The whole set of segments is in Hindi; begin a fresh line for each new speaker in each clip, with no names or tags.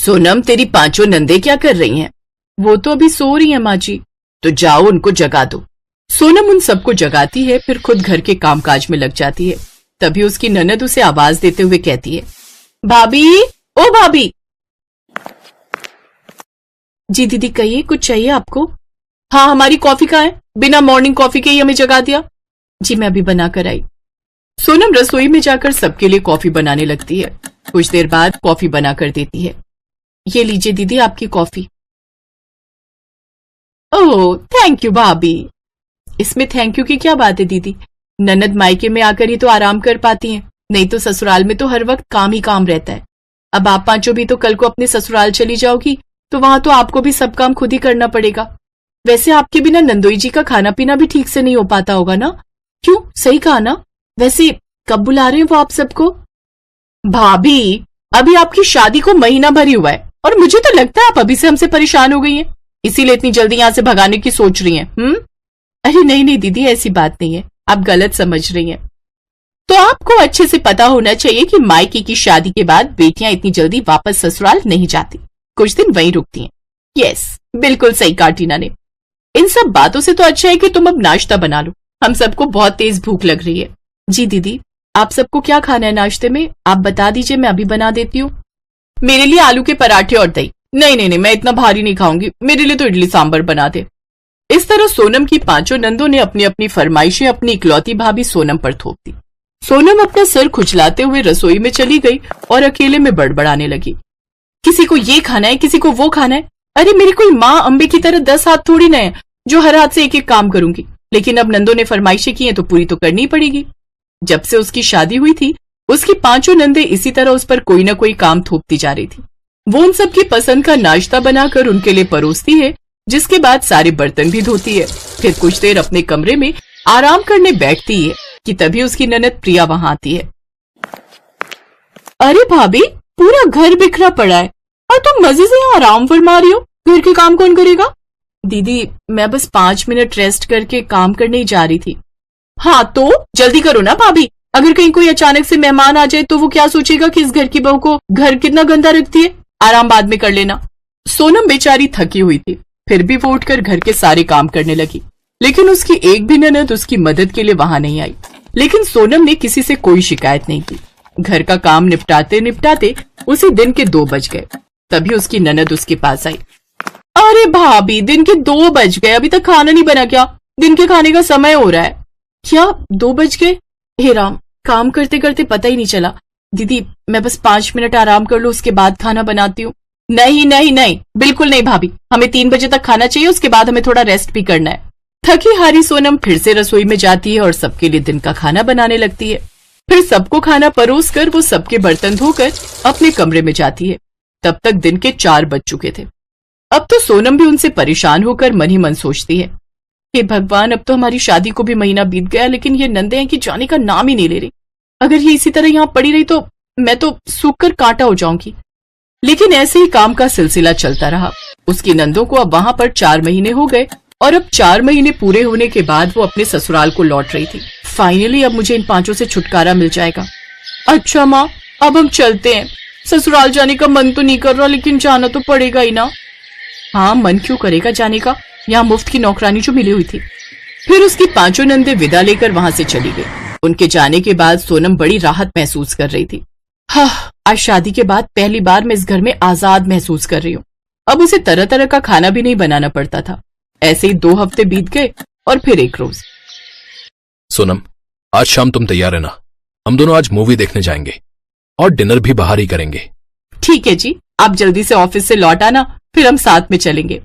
सोनम, तेरी पांचों नंदे क्या कर रही हैं?
वो तो अभी सो रही है माँ जी।
तो जाओ उनको जगा दो। सोनम उन सबको जगाती है, फिर खुद घर के कामकाज में लग जाती है। तभी उसकी ननद उसे आवाज देते हुए कहती है,
भाभी, ओ भाभी।
जी दीदी कहिए, कुछ चाहिए आपको?
हाँ, हमारी कॉफी कहाँ है? बिना मॉर्निंग कॉफी के ही हमें जगा दिया।
जी मैं अभी बना कर आई। सोनम रसोई में जाकर सबके लिए कॉफी बनाने लगती है। कुछ देर बाद कॉफी बना कर देती है। ये लीजिए दीदी आपकी कॉफी।
ओह थैंक यू भाभी।
इसमें थैंक यू की क्या बात है दीदी? ननद मायके में आकर ही तो आराम कर पाती हैं, नहीं तो ससुराल में तो हर वक्त काम ही काम रहता है। अब आप पांचों भी तो कल को अपने ससुराल चली जाओगी, तो वहां तो आपको भी सब काम खुद ही करना पड़ेगा। वैसे आपके बिना नंदोई जी का खाना पीना भी ठीक से नहीं हो पाता होगा ना? क्यों, सही कहा ना? वैसे कब बुला रहे हैं वो आप सबको?
भाभी, अभी आपकी शादी को महीना भर ही हुआ है और मुझे तो लगता है आप अभी से हमसे परेशान हो गई हैं, इसीलिए इतनी जल्दी यहां से भगाने की सोच रही हैं।
अरे नहीं नहीं दीदी, ऐसी बात नहीं है, आप गलत समझ रही हैं।
तो आपको अच्छे से पता होना चाहिए कि मायके की शादी के बाद बेटियां इतनी जल्दी वापस ससुराल नहीं जाती, कुछ दिन वहीं रुकती हैं। यस, बिल्कुल सही कहा टीना ने। इन सब बातों से तो अच्छा है कि तुम अब नाश्ता बना लो, हम सबको बहुत तेज भूख लग रही है।
जी दीदी, आप सबको क्या खाना है नाश्ते में? आप बता दीजिए, मैं अभी बना देती हूँ।
मेरे लिए आलू के पराठे और दही। नहीं नहीं नहीं, मैं इतना भारी नहीं खाऊंगी, मेरे लिए तो इडली सांभर बना दे। इस तरह सोनम की पांचों नंदों ने अपनी अपनी फरमाइशें अपनी इकलौती भाभी सोनम पर थोप दी। सोनम अपना सर खुजलाते हुए रसोई में चली गई और अकेले में बड़बड़ाने लगी। किसी को ये खाना है, किसी को वो खाना है। अरे मेरी कोई माँ अंबे की तरह 10 हाथ थोड़ी ना है जो हर हाथ से एक एक काम करूंगी, लेकिन अब नंदों ने फरमाइशें की हैं तो पूरी तो करनी पड़ेगी। जब से उसकी शादी हुई थी, उसकी पांचों नंदे इसी तरह उस पर कोई ना कोई काम थोपती जा रही थी। वो उन सबकी पसंद का नाश्ता बनाकर उनके लिए परोसती है, जिसके बाद सारे बर्तन भी धोती है। फिर कुछ देर अपने कमरे में आराम करने बैठती है कि तभी उसकी ननद प्रिया वहां आती है। अरे भाभी, पूरा घर बिखरा पड़ा है और तुम मजे से यहाँ आराम फरमा रही हो, घर के काम कौन करेगा?
दीदी मैं बस 5 मिनट रेस्ट करके काम करने ही जा रही थी।
हाँ तो जल्दी करो ना भाभी, अगर कहीं कोई अचानक से मेहमान आ जाए तो वो क्या सोचेगा कि इस घर की बहू को घर कितना गंदा रखती है। आराम बाद में कर लेना। सोनम बेचारी थकी हुई थी, फिर भी वो उठकर घर के सारे काम करने लगी, लेकिन उसकी एक भी ननद उसकी मदद के लिए वहां नहीं आई। लेकिन सोनम ने किसी से कोई शिकायत नहीं की। घर का काम निपटाते निपटाते उसी दिन के 2 बज गए। तभी उसकी ननद उसके पास आई। अरे भाभी, दिन के 2 बज गए, अभी तक खाना नहीं बना क्या? दिन के खाने का समय हो रहा है।
क्या 2 बज गए? हे राम, काम करते करते पता ही नहीं चला। दीदी मैं बस 5 मिनट आराम कर लूं, उसके बाद खाना बनाती हूँ।
नहीं नहीं नहीं, बिल्कुल नहीं भाभी, हमें 3 बजे तक खाना चाहिए, उसके बाद हमें थोड़ा रेस्ट भी करना है।
थकी हारी सोनम फिर से रसोई में जाती है और सबके लिए दिन का खाना बनाने लगती है। फिर सबको खाना परोस कर वो सबके बर्तन धोकर अपने कमरे में जाती है। तब तक दिन के 4 बज चुके थे। अब तो सोनम भी उनसे परेशान होकर मन ही मन सोचती है, हे भगवान, अब तो हमारी शादी को भी महीना बीत गया, लेकिन ये नंदे हैं कि जाने का नाम ही नहीं ले रही। अगर ये इसी तरह यहाँ पड़ी रही तो मैं तो सूख कर कांटा हो जाऊंगी। लेकिन ऐसे ही काम का सिलसिला चलता रहा। उसकी नंदों को अब वहां पर 4 महीने हो गए और अब 4 महीने पूरे होने के बाद वो अपने ससुराल को लौट रही थी। फाइनली अब मुझे इन 5 से छुटकारा मिल जाएगा।
अच्छा माँ, अब हम चलते हैं। ससुराल जाने का मन तो नहीं कर रहा, लेकिन जाना तो पड़ेगा ही ना।
हाँ, मन क्यों करेगा जाने का, यहाँ मुफ्त की नौकरानी जो मिली हुई थी।
फिर उसकी 5 नंदे विदा लेकर वहां से चली गई। उनके जाने के बाद सोनम बड़ी राहत महसूस कर रही थी।
हाँ, आज शादी के बाद पहली बार मैं इस घर में आजाद महसूस कर रही हूँ।
अब उसे तरह तरह का खाना भी नहीं बनाना पड़ता था। ऐसे ही 2 हफ्ते बीत गए और फिर एक रोज।
सोनम, आज शाम तुम तैयार है ना? हम दोनों आज मूवी देखने जाएंगे और डिनर भी बाहर ही करेंगे।
ठीक है जी, आप जल्दी से ऑफिस से लौट आना, फिर हम साथ में चलेंगे।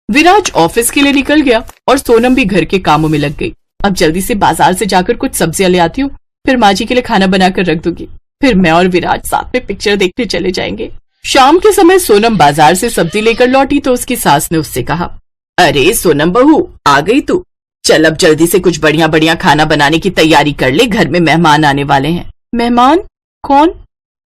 विराज ऑफिस के लिए निकल गया और सोनम भी घर के कामों में लग गई। अब जल्दी से बाजार से जाकर कुछ सब्जियां ले आती हूँ, फिर माँ जी के लिए खाना बनाकर रख दूंगी। फिर मैं और विराज साथ में पिक्चर देखने चले जाएंगे। शाम के समय सोनम बाजार से सब्जी लेकर लौटी तो उसकी सास ने उससे कहा, अरे सोनम बहू, आ गई तू? चल अब जल्दी से कुछ बढ़िया बढ़िया खाना बनाने की तैयारी कर ले, घर में मेहमान आने वाले हैं।
मेहमान? कौन?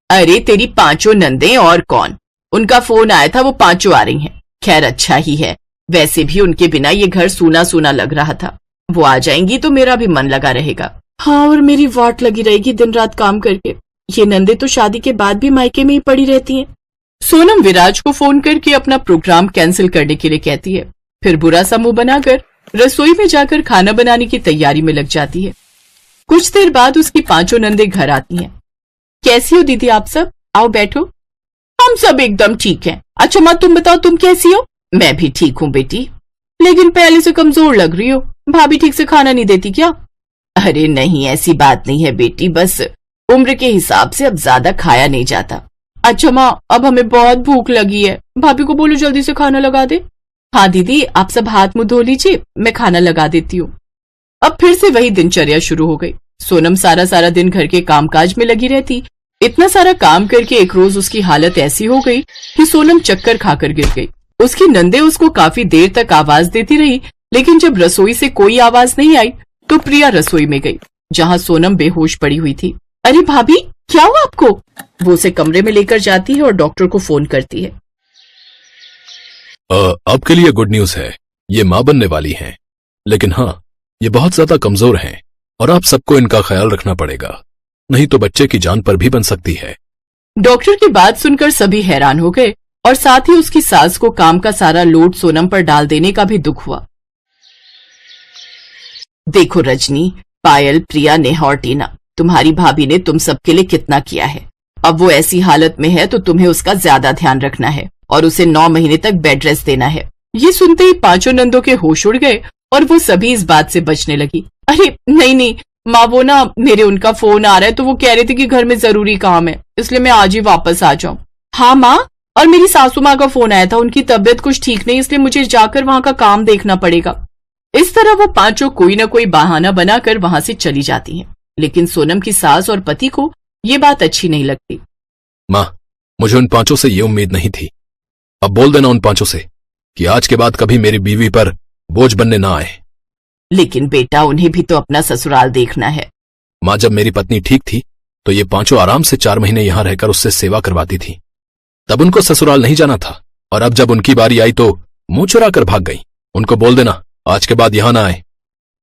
अरे तेरी 5 नंदे, और कौन। उनका फोन आया था, वो 5 आ रही हैं। खैर अच्छा ही है, वैसे भी उनके बिना ये घर सूना सूना लग रहा था। वो आ जाएंगी तो मेरा भी मन लगा रहेगा।
हाँ, और मेरी वाट लगी रहेगी दिन रात काम करके। ये नंदे तो शादी के बाद भी मायके में ही पड़ी रहती हैं। सोनम विराज को फोन करके अपना प्रोग्राम कैंसिल करने के लिए कहती है, फिर बुरा सा मुंह बनाकर रसोई में जाकर खाना बनाने की तैयारी में लग जाती है। कुछ देर बाद उसकी पांचों नंदे घर आती हैं। कैसी हो दीदी आप सब? आओ बैठो। हम सब एकदम ठीक हैं। अच्छा माँ तुम बताओ तुम कैसी हो? मैं भी ठीक हूँ बेटी, लेकिन पहले से कमजोर लग रही हो। भाभी ठीक से खाना नहीं देती क्या? अरे नहीं ऐसी बात नहीं है बेटी, बस उम्र के हिसाब से अब ज्यादा खाया नहीं जाता। अच्छा माँ अब हमें बहुत भूख लगी है, भाभी को बोलो जल्दी से खाना लगा दे। हाँ दीदी आप सब हाथ मुंह धो लीजिए, मैं खाना लगा देती हूँ। अब फिर से वही दिनचर्या शुरू हो गई। सोनम सारा सारा दिन घर के कामकाज में लगी रहती। इतना सारा काम करके एक रोज उसकी हालत ऐसी हो गई कि सोनम चक्कर खाकर गिर गई। उसकी नंदे उसको काफी देर तक आवाज देती रही, लेकिन जब रसोई से कोई आवाज नहीं आई तो प्रिया रसोई में गई, जहाँ सोनम बेहोश पड़ी हुई थी। अरे भाभी क्या हुआ आपको? वो उसे कमरे में लेकर जाती है और डॉक्टर को फोन करती है।
आपके लिए गुड न्यूज है, ये माँ बनने वाली हैं, लेकिन हाँ ये बहुत ज्यादा कमजोर हैं और आप सबको इनका ख्याल रखना पड़ेगा, नहीं तो बच्चे की जान पर भी बन सकती है।
डॉक्टर की बात सुनकर सभी हैरान हो गए और साथ ही उसकी सास को काम का सारा लोड सोनम पर डाल देने का भी दुख हुआ। देखो रजनी, पायल, प्रिया, नेहा और टीना, तुम्हारी भाभी ने तुम सबके लिए कितना किया है। अब वो ऐसी हालत में है तो तुम्हें उसका ज्यादा ध्यान रखना है और उसे 9 महीने तक बेड रेस्ट देना है। ये सुनते ही पांचों नंदों के होश उड़ गए और वो सभी इस बात से बचने लगी। अरे नहीं नहीं माँ, वो ना मेरे उनका फोन आ रहा है तो वो कह रहे थे कि घर में जरूरी काम है, इसलिए मैं आज ही वापस आ जाऊं। हाँ माँ, और मेरी सासू माँ का फोन आया था, उनकी तबीयत कुछ ठीक नहीं, इसलिए मुझे जाकर वहां का काम देखना पड़ेगा। इस तरह वो पांचों कोई न कोई बहाना बनाकर वहां से चली जाती हैं। लेकिन सोनम की सास और पति को ये बात अच्छी नहीं लगती।
माँ मुझे उन पांचों से ये उम्मीद नहीं थी। अब बोल देना उन पांचों से कि आज के बाद कभी मेरी बीवी पर बोझ बनने ना आए।
लेकिन बेटा उन्हें भी तो अपना ससुराल देखना है।
माँ जब मेरी पत्नी ठीक थी तो ये पांचों आराम से 4 महीने यहाँ रहकर उससे सेवा करवाती थी, तब उनको ससुराल नहीं जाना था। और अब जब उनकी बारी आई तो मुंह चुरा कर भाग गई। उनको बोल देना आज के बाद यहाँ ना आए।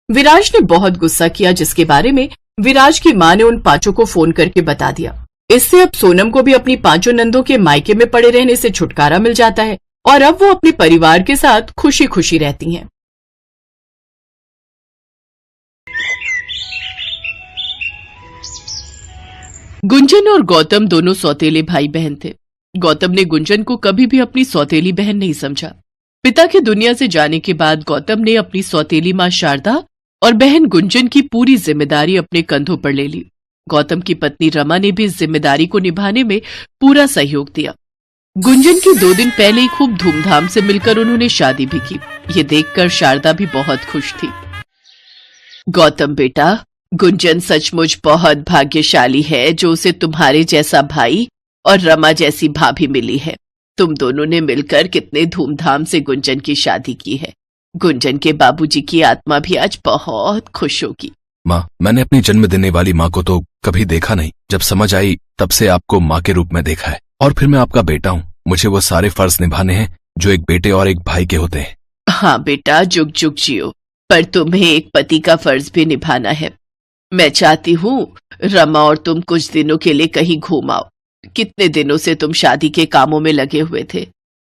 विराज ने बहुत गुस्सा किया, जिसके बारे में विराज की माँ ने उन पांचों को फोन करके बता दिया। इससे अब सोनम को भी अपनी पांचों नंदों के मायके में पड़े रहने से छुटकारा मिल जाता है और अब वो अपने परिवार के साथ खुशी खुशी रहती हैं। गुंजन और गौतम दोनों सौतेले भाई बहन थे। गौतम ने गुंजन को कभी भी अपनी सौतेली बहन नहीं समझा। पिता के दुनिया से जाने के बाद गौतम ने अपनी सौतेली माँ शारदा और बहन गुंजन की पूरी जिम्मेदारी अपने कंधों पर ले ली। गौतम की पत्नी रमा ने भी इस जिम्मेदारी को निभाने में पूरा सहयोग दिया। गुंजन की 2 दिन पहले ही खूब धूमधाम से मिलकर उन्होंने शादी भी की। ये देखकर शारदा भी बहुत खुश थी। गौतम बेटा, गुंजन सचमुच बहुत भाग्यशाली है जो उसे तुम्हारे जैसा भाई और रमा जैसी भाभी मिली है। तुम दोनों ने मिलकर कितने धूमधाम से गुंजन की शादी की है। गुंजन के बाबूजी की आत्मा भी आज बहुत खुश होगी।
माँ मैंने अपनी जन्म देने वाली माँ को तो कभी देखा नहीं। जब समझ आई तब से आपको माँ के रूप में देखा है और फिर मैं आपका बेटा हूँ। मुझे वो सारे फर्ज निभाने हैं जो एक बेटे और एक भाई के होते हैं।
हाँ बेटा, जुग जुग जियो, पर तुम्हें एक पति का फर्ज भी निभाना है। मैं चाहती हूँ रमा और तुम कुछ दिनों के लिए कहीं घूम आओ। कितने दिनों से तुम शादी के कामों में लगे हुए थे,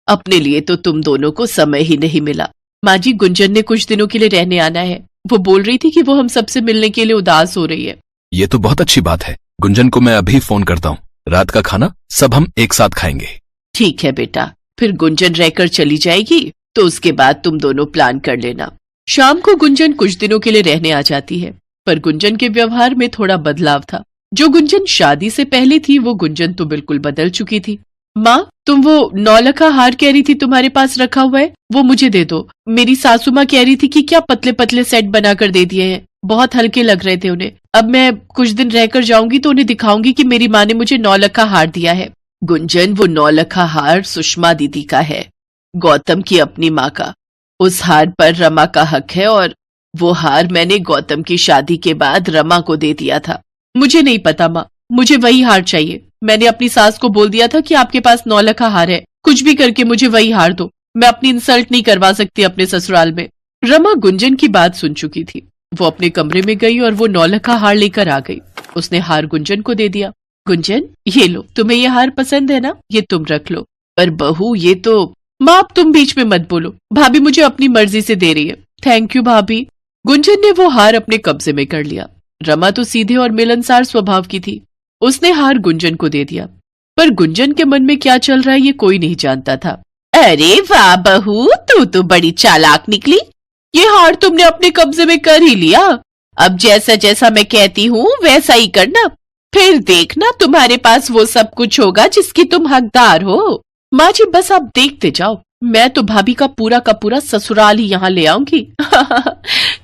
अपने लिए तो तुम दोनों को समय ही नहीं मिला। माँ जी, गुंजन ने कुछ दिनों के लिए रहने आना है। वो बोल रही थी कि वो हम सबसे मिलने के लिए उदास हो रही है।
ये तो बहुत अच्छी बात है। गुंजन को मैं अभी फोन करता हूँ। रात का खाना सब हम एक साथ खाएंगे।
ठीक है बेटा, फिर गुंजन रहकर चली जाएगी तो उसके बाद तुम दोनों प्लान कर लेना। शाम को गुंजन कुछ दिनों के लिए रहने आ जाती है, पर गुंजन के व्यवहार में थोड़ा बदलाव था। जो गुंजन शादी से पहले थी वो गुंजन तो बिल्कुल बदल चुकी थी। माँ, तुम वो 9 लाख हार कह रही थी तुम्हारे पास रखा हुआ है, वो मुझे दे दो। मेरी सासू माँ कह रही थी कि क्या पतले पतले सेट बनाकर दे दिए हैं, बहुत हल्के लग रहे थे उन्हें। अब मैं कुछ दिन रहकर जाऊंगी तो उन्हें दिखाऊंगी कि मेरी माँ ने मुझे 9 लाख हार दिया है। गुंजन, वो 9 लाख हार सुषमा दीदी का है, गौतम की अपनी माँ का। उस हार पर रमा का हक है और वो हार मैंने गौतम की शादी के बाद रमा को दे दिया था। मुझे नहीं पता माँ, मुझे वही हार चाहिए। मैंने अपनी सास को बोल दिया था कि आपके पास 9 लाख हार है, कुछ भी करके मुझे वही हार दो। मैं अपनी इंसल्ट नहीं करवा सकती अपने ससुराल में। रमा गुंजन की बात सुन चुकी थी। वो अपने कमरे में गई और वो 9 लाख हार लेकर आ गई। उसने हार गुंजन को दे दिया। गुंजन, ये लो, तुम्हें ये हार पसंद है ना, ये तुम रख लो।
पर बहू ये तो। माँ अब तुम बीच में मत बोलो, भाभी मुझे अपनी मर्जी से दे रही है। थैंक यू भाभी। गुंजन ने वो हार अपने कब्जे में कर लिया। रमा तो सीधे और मिलनसार स्वभाव की थी, उसने हार गुंजन को दे दिया। पर गुंजन के मन में क्या चल रहा है ये कोई नहीं जानता था। अरे वाह बहू, तू तो बड़ी चालाक निकली। ये हार तुमने अपने कब्जे में कर ही लिया। अब जैसा जैसा मैं कहती हूँ वैसा ही करना, फिर देखना तुम्हारे पास वो सब कुछ होगा जिसकी तुम हकदार हो। माँ जी बस आप देखते जाओ, मैं तो भाभी का पूरा ससुराल ही यहाँ ले आऊंगी।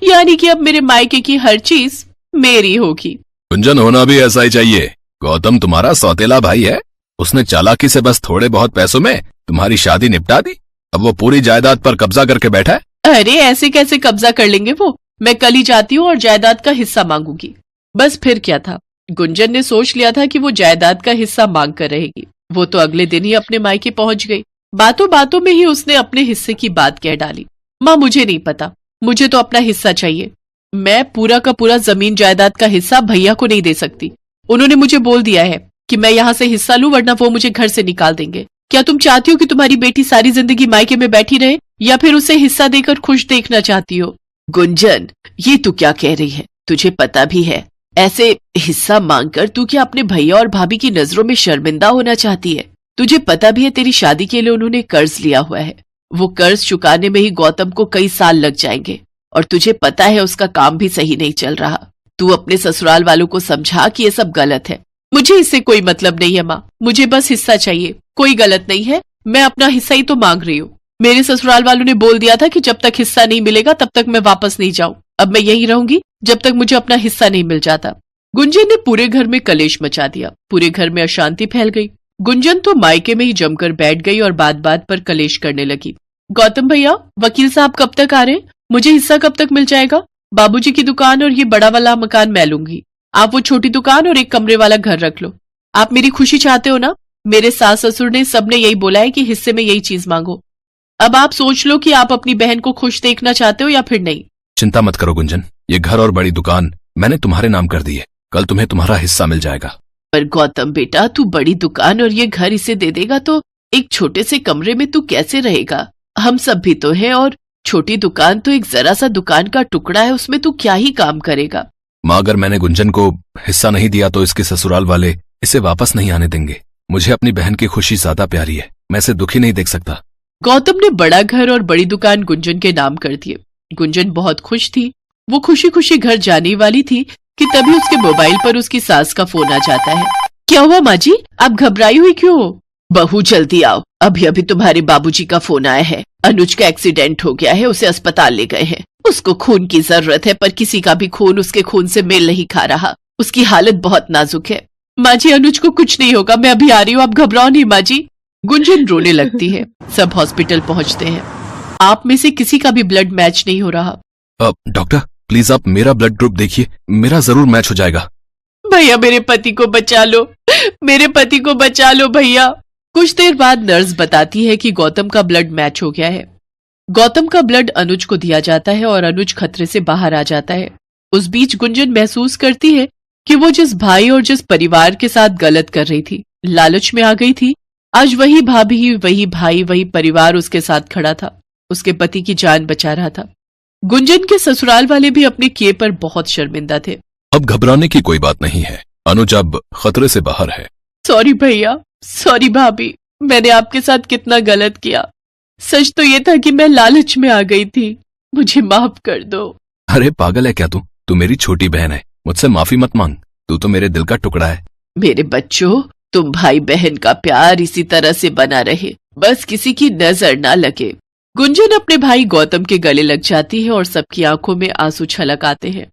यानी कि अब मेरे मायके की हर चीज मेरी होगी।
गुंजन, होना भी ऐसा ही चाहिए। गौतम तुम्हारा सौतेला भाई है, उसने चालाकी से बस थोड़े बहुत पैसों में तुम्हारी शादी निपटा दी। अब वो पूरी जायदाद पर कब्जा करके बैठा है।
अरे ऐसे कैसे कब्जा कर लेंगे वो, मैं कल ही जाती हूँ और जायदाद का हिस्सा मांगूंगी। बस फिर क्या था, गुंजन ने सोच लिया था कि वो जायदाद का हिस्सा मांग कर रहेगी। वो तो अगले दिन ही अपने मायके पहुंच गई। बातों बातों में ही उसने अपने हिस्से की बात कह डाली। माँ मुझे नहीं पता, मुझे तो अपना हिस्सा चाहिए। मैं पूरा का पूरा जमीन जायदाद का हिस्सा भैया को नहीं दे सकती। उन्होंने मुझे बोल दिया है कि मैं यहाँ से हिस्सा लूं वरना वो मुझे घर से निकाल देंगे। क्या तुम चाहती हो कि तुम्हारी बेटी सारी जिंदगी मायके में बैठी रहे, या फिर उसे हिस्सा देकर खुश देखना चाहती हो? गुंजन, ये तू क्या कह रही है? तुझे पता भी है ऐसे हिस्सा मांगकर तू क्या अपने भैया और भाभी की नजरों में शर्मिंदा होना चाहती है? तुझे पता भी है तेरी शादी के लिए उन्होंने कर्ज लिया हुआ है। वो कर्ज चुकाने में ही गौतम को कई साल लग जाएंगे, और तुझे पता है उसका काम भी सही नहीं चल रहा। तू अपने ससुराल वालों को समझा कि ये सब गलत है। मुझे इससे कोई मतलब नहीं है माँ, मुझे बस हिस्सा चाहिए। कोई गलत नहीं है, मैं अपना हिस्सा ही तो मांग रही हूँ। मेरे ससुराल वालों ने बोल दिया था कि जब तक हिस्सा नहीं मिलेगा तब तक मैं वापस नहीं जाऊं। अब मैं यहीं रहूंगी जब तक मुझे अपना हिस्सा नहीं मिल जाता। गुंजन ने पूरे घर में कलेश मचा दिया। पूरे घर में अशांति फैल गई। गुंजन तो मायके में ही जमकर बैठ गई और बात बात पर कलेश करने लगी। गौतम भैया, वकील साहब कब तक आ रहे? मुझे हिस्सा कब तक मिल जाएगा? बाबूजी की दुकान और ये बड़ा वाला मकान मैं लूंगी, आप वो छोटी दुकान और एक कमरे वाला घर रख लो। आप मेरी खुशी चाहते हो ना? मेरे सास ससुर ने सबने यही बोला है कि हिस्से में यही चीज मांगो। अब आप सोच लो कि आप अपनी बहन को खुश देखना चाहते हो या फिर नहीं।
चिंता मत करो गुंजन, ये घर और बड़ी दुकान मैंने तुम्हारे नाम कर दी है। कल तुम्हें तुम्हारा हिस्सा मिल जाएगा।
पर गौतम बेटा, तू बड़ी दुकान और ये घर इसे दे देगा तो एक छोटे से कमरे में तू कैसे रहेगा? हम सब भी तो हैं, और छोटी दुकान तो एक जरा सा दुकान का टुकड़ा है, उसमें तू क्या ही काम करेगा?
माँ, अगर मैंने गुंजन को हिस्सा नहीं दिया तो इसके ससुराल वाले इसे वापस नहीं आने देंगे। मुझे अपनी बहन की खुशी ज्यादा प्यारी है, मैं इसे दुखी नहीं देख सकता।
गौतम ने बड़ा घर और बड़ी दुकान गुंजन के नाम कर दिए। गुंजन बहुत खुश थी। वो खुशी खुशी घर जाने वाली थी कि तभी उसके मोबाइल पर उसकी सास का फोन आ जाता है। क्या हुआ माँ जी, आप घबराई हुई क्यों हो? बहू जल्दी आओ, अभी अभी तुम्हारे बाबूजी का फोन आया है। अनुज का एक्सीडेंट हो गया है, उसे अस्पताल ले गए हैं। उसको खून की जरूरत है, पर किसी का भी खून उसके खून से मेल नहीं खा रहा। उसकी हालत बहुत नाजुक है। माँ जी, अनुज को कुछ नहीं होगा, मैं अभी आ रही हूँ, आप घबराओ नहीं माँ जी। गुंजन रोने लगती है। सब हॉस्पिटल पहुंचते हैं। आप में से किसी का भी ब्लड मैच नहीं हो रहा।
डॉक्टर प्लीज आप मेरा ब्लड ग्रुप देखिए, मेरा जरूर मैच हो जाएगा।
भैया मेरे पति को बचा लो, मेरे पति को बचा लो भैया। कुछ देर बाद नर्स बताती है कि गौतम का ब्लड मैच हो गया है। गौतम का ब्लड अनुज को दिया जाता है और अनुज खतरे से बाहर आ जाता है। उस बीच गुंजन महसूस करती है कि वो जिस भाई और जिस परिवार के साथ गलत कर रही थी, लालच में आ गई थी, आज वही भाभी, वही भाई, वही परिवार उसके साथ खड़ा था, उसके पति की जान बचा रहा था। गुंजन के ससुराल वाले भी अपने किए पर बहुत शर्मिंदा थे।
अब घबराने की कोई बात नहीं है, अनुज अब खतरे से बाहर है।
सॉरी भैया, सॉरी भाभी, मैंने आपके साथ कितना गलत किया। सच तो ये था कि मैं लालच में आ गई थी, मुझे माफ कर दो।
अरे पागल है क्या तू मेरी छोटी बहन है, मुझसे माफी मत मांग, तू तो मेरे दिल का टुकड़ा है।
मेरे बच्चों, तुम भाई बहन का प्यार इसी तरह से बना रहे, बस किसी की नजर ना लगे। गुंजन अपने भाई गौतम के गले लग जाती है और सबकी आंखों में आंसू छलक आते हैं।